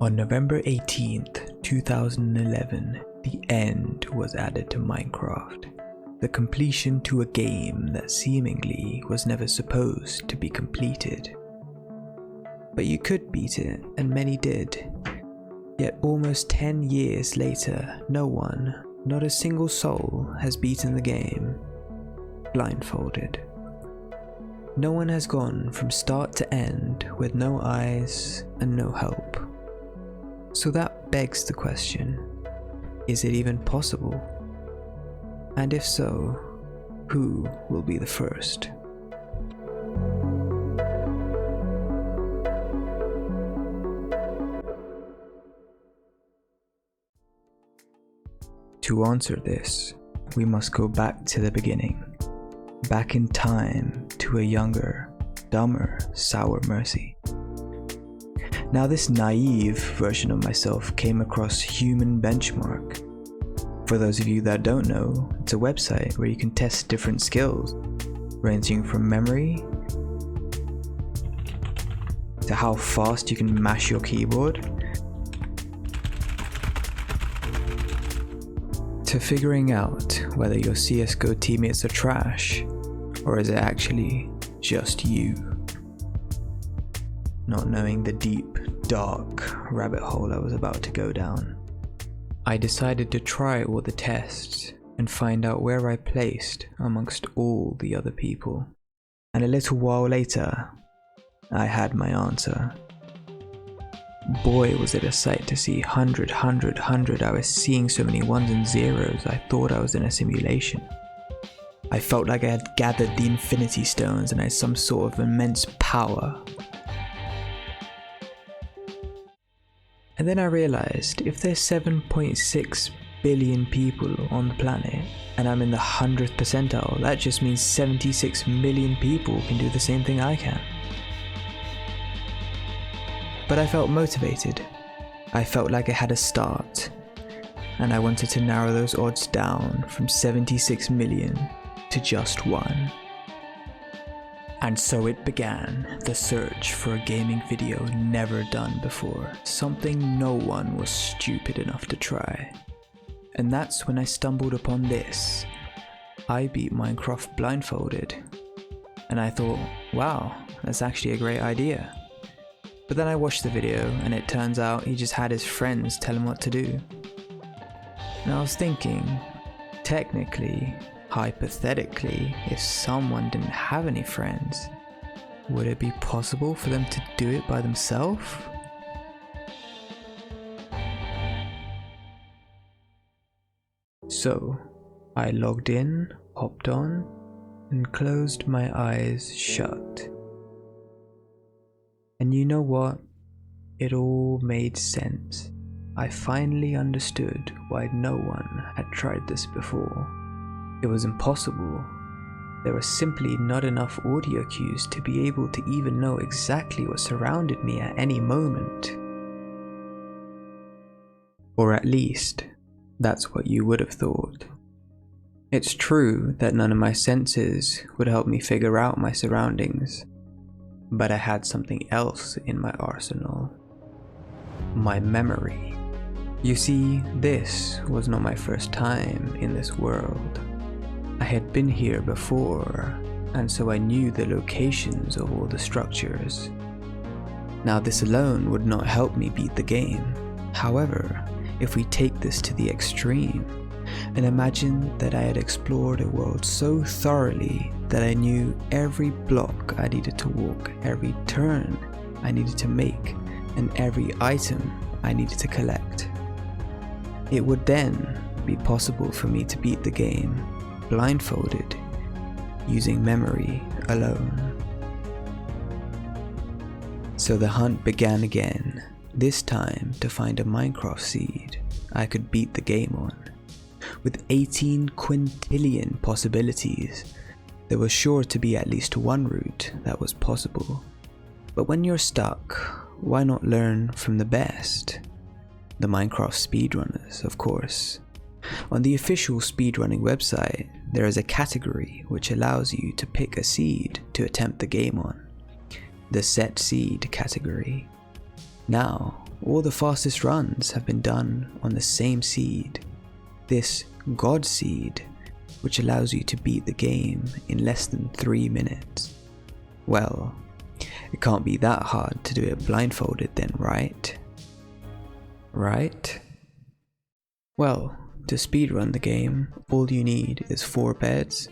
On November 18th, 2011, the end was added to Minecraft. The completion to a game that seemingly was never supposed to be completed. But you could beat it, and many did. Yet almost 10 years later, no one, not a single soul, has beaten the game. Blindfolded. No one has gone from start to end with no eyes and no help. So that begs the question, is it even possible? And if so, who will be the first? To answer this, we must go back to the beginning. Back in time to a younger, dumber Sour Mercy. Now this naive version of myself came across Human Benchmark. For those of you that don't know, it's a website where you can test different skills, ranging from memory to how fast you can mash your keyboard, to figuring out whether your CSGO teammates are trash, or is it actually just you? Not knowing the deep, dark rabbit hole I was about to go down, I decided to try all the tests and find out where I placed amongst all the other people. And a little while later, I had my answer. Boy, was it a sight to see 100. I was seeing so many ones and zeros, I thought I was in a simulation. I felt like I had gathered the Infinity Stones and I had some sort of immense power. And then I realized, if there's 7.6 billion people on the planet, and I'm in the 100th percentile, that just means 76 million people can do the same thing I can. But I felt motivated. I felt like I had a start, and I wanted to narrow those odds down from 76 million to just one. And so it began, the search for a gaming video never done before, something no one was stupid enough to try. And that's when I stumbled upon this. I beat Minecraft blindfolded. And I thought, wow, that's actually a great idea. But then I watched the video and it turns out he just had his friends tell him what to do. And I was thinking, technically, hypothetically, if someone didn't have any friends, would it be possible for them to do it by themselves? So, I logged in, hopped on, and closed my eyes shut. And you know what? It all made sense. I finally understood why no one had tried this before. It was impossible. There were simply not enough audio cues to be able to even know exactly what surrounded me at any moment. Or at least, that's what you would have thought. It's true that none of my senses would help me figure out my surroundings, but I had something else in my arsenal. My memory. You see, this was not my first time in this world. I had been here before, and so I knew the locations of all the structures. Now this alone would not help me beat the game. However, if we take this to the extreme, and imagine that I had explored a world so thoroughly that I knew every block I needed to walk, every turn I needed to make, and every item I needed to collect. It would then be possible for me to beat the game blindfolded, using memory alone. So the hunt began again, this time to find a Minecraft seed I could beat the game on. With 18 quintillion possibilities, there was sure to be at least one route that was possible. But when you're stuck, why not learn from the best? The Minecraft speedrunners, of course. On the official speedrunning website, there is a category which allows you to pick a seed to attempt the game on. The set seed category. Now, all the fastest runs have been done on the same seed, this God seed, which allows you to beat the game in less than 3 minutes. Well, it can't be that hard to do it blindfolded then, right? Right? Well, to speedrun the game, all you need is 4 beds,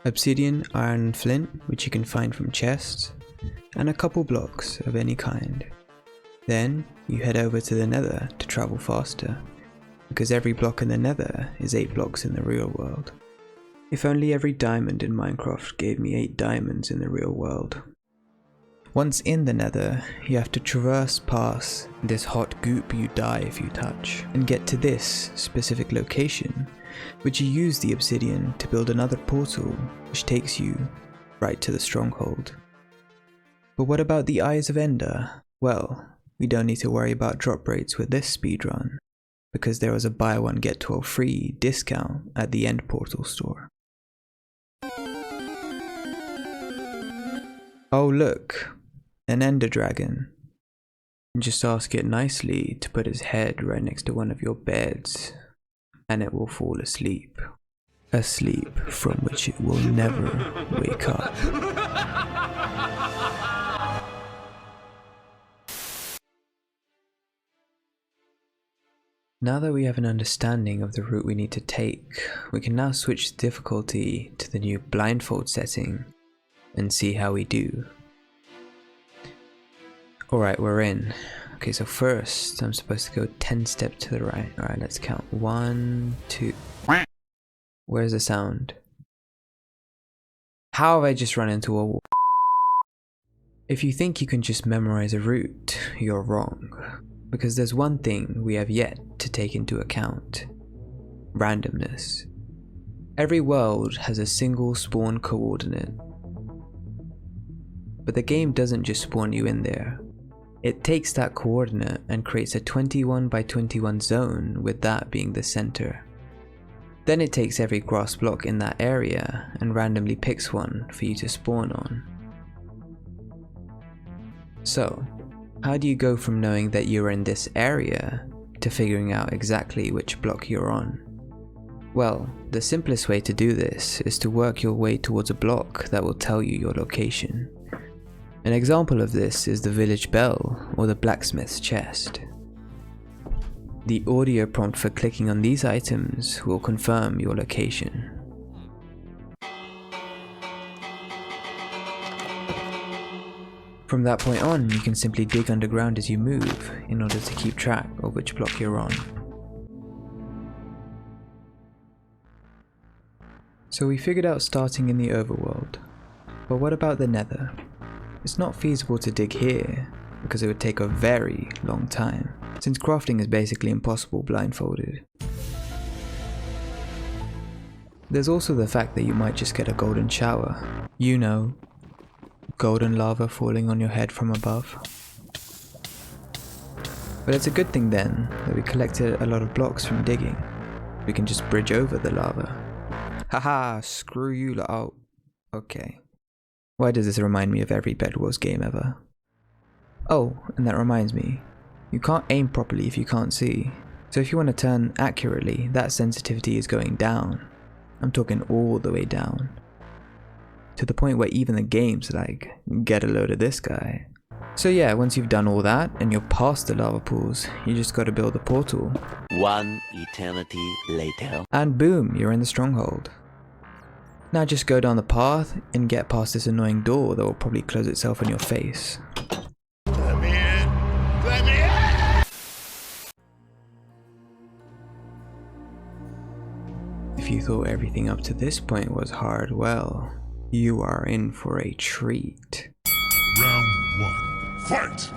obsidian, iron and flint, which you can find from chests, and a couple blocks of any kind. Then you head over to the nether to travel faster, because every block in the nether is 8 blocks in the real world. If only every diamond in Minecraft gave me 8 diamonds in the real world. Once in the nether, you have to traverse past this hot goop you die if you touch, and get to this specific location, which you use the obsidian to build another portal which takes you right to the stronghold. But what about the Eyes of Ender? Well, we don't need to worry about drop rates with this speedrun, because there was a buy one get 12 free discount at the end portal store. Oh look, an ender dragon. Just ask it nicely to put its head right next to one of your beds, and it will fall asleep. A sleep from which it will never wake up. Now that we have an understanding of the route we need to take, we can now switch difficulty to the new blindfold setting and see how we do. Alright, we're in. Okay, so first I'm supposed to go 10 steps to the right. Alright, let's count. 1, 2. Where's the sound? How have I just run into a wall? If you think you can just memorize a route, you're wrong. Because there's one thing we have yet to take into account. Randomness. Every world has a single spawn coordinate. But the game doesn't just spawn you in there. It takes that coordinate and creates a 21 by 21 zone, with that being the center. Then it takes every grass block in that area and randomly picks one for you to spawn on. So, how do you go from knowing that you're in this area to figuring out exactly which block you're on? Well, the simplest way to do this is to work your way towards a block that will tell you your location. An example of this is the village bell or the blacksmith's chest. The audio prompt for clicking on these items will confirm your location. From that point on, you can simply dig underground as you move in order to keep track of which block you're on. So we figured out starting in the overworld, but what about the nether? It's not feasible to dig here because it would take a very long time, since crafting is basically impossible blindfolded. There's also the fact that you might just get a golden shower. You know, golden lava falling on your head from above. But it's a good thing then that we collected a lot of blocks from digging. We can just bridge over the lava. Haha, screw you lot. Oh, okay. Why does this remind me of every Bed Wars game ever? Oh, and that reminds me, you can't aim properly if you can't see. So if you want to turn accurately, that sensitivity is going down. I'm talking all the way down. To the point where even the game's like, get a load of this guy. So yeah, once you've done all that and you're past the lava pools, you just gotta build a portal. One eternity later. And boom, you're in the stronghold. Now just go down the path and get past this annoying door that will probably close itself in your face. Let me in! Let me in! If you thought everything up to this point was hard, well, you are in for a treat. Round 1. Fight!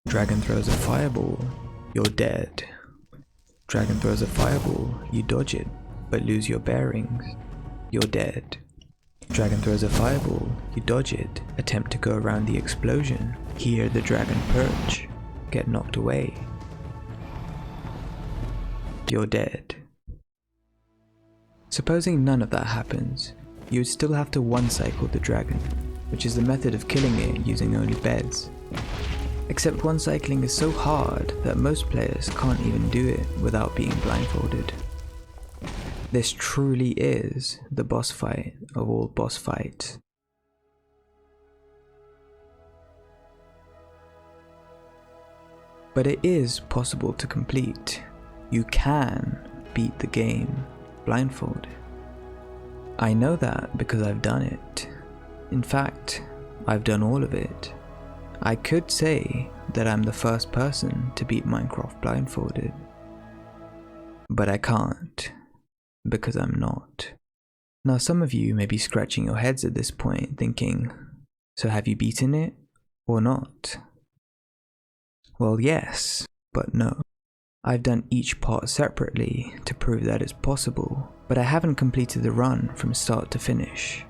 Dragon throws a fireball, you're dead. Dragon throws a fireball, you dodge it, but lose your bearings. You're dead. Dragon throws a fireball, you dodge it, attempt to go around the explosion, hear the dragon perch, get knocked away. You're dead. Supposing none of that happens, you would still have to one-cycle the dragon, which is the method of killing it using only beds. Except one cycling is so hard that most players can't even do it without being blindfolded. This truly is the boss fight of all boss fights. But it is possible to complete. You can beat the game blindfolded. I know that because I've done it. In fact, I've done all of it. I could say that I'm the first person to beat Minecraft blindfolded. But I can't, because I'm not. Now some of you may be scratching your heads at this point thinking, so have you beaten it or not? Well, yes, but no. I've done each part separately to prove that it's possible, but I haven't completed the run from start to finish.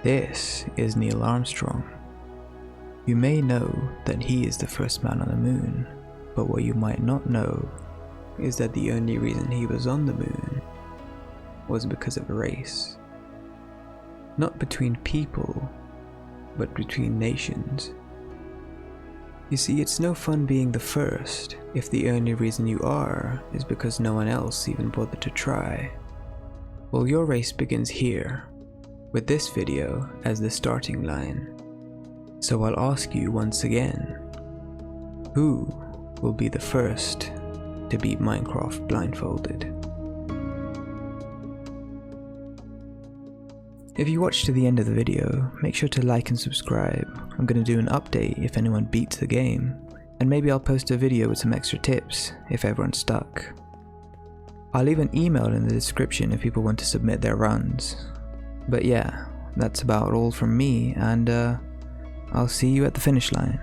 This is Neil Armstrong. You may know that he is the first man on the moon, but what you might not know is that the only reason he was on the moon was because of a race. Not between people, but between nations. You see, it's no fun being the first if the only reason you are is because no one else even bothered to try. Well, your race begins here, with this video as the starting line. So I'll ask you once again, who will be the first to beat Minecraft blindfolded? If you watched to the end of the video, make sure to like and subscribe. I'm going to do an update if anyone beats the game, and maybe I'll post a video with some extra tips if everyone's stuck. I'll leave an email in the description if people want to submit their runs. But yeah, that's about all from me, and I'll see you at the finish line.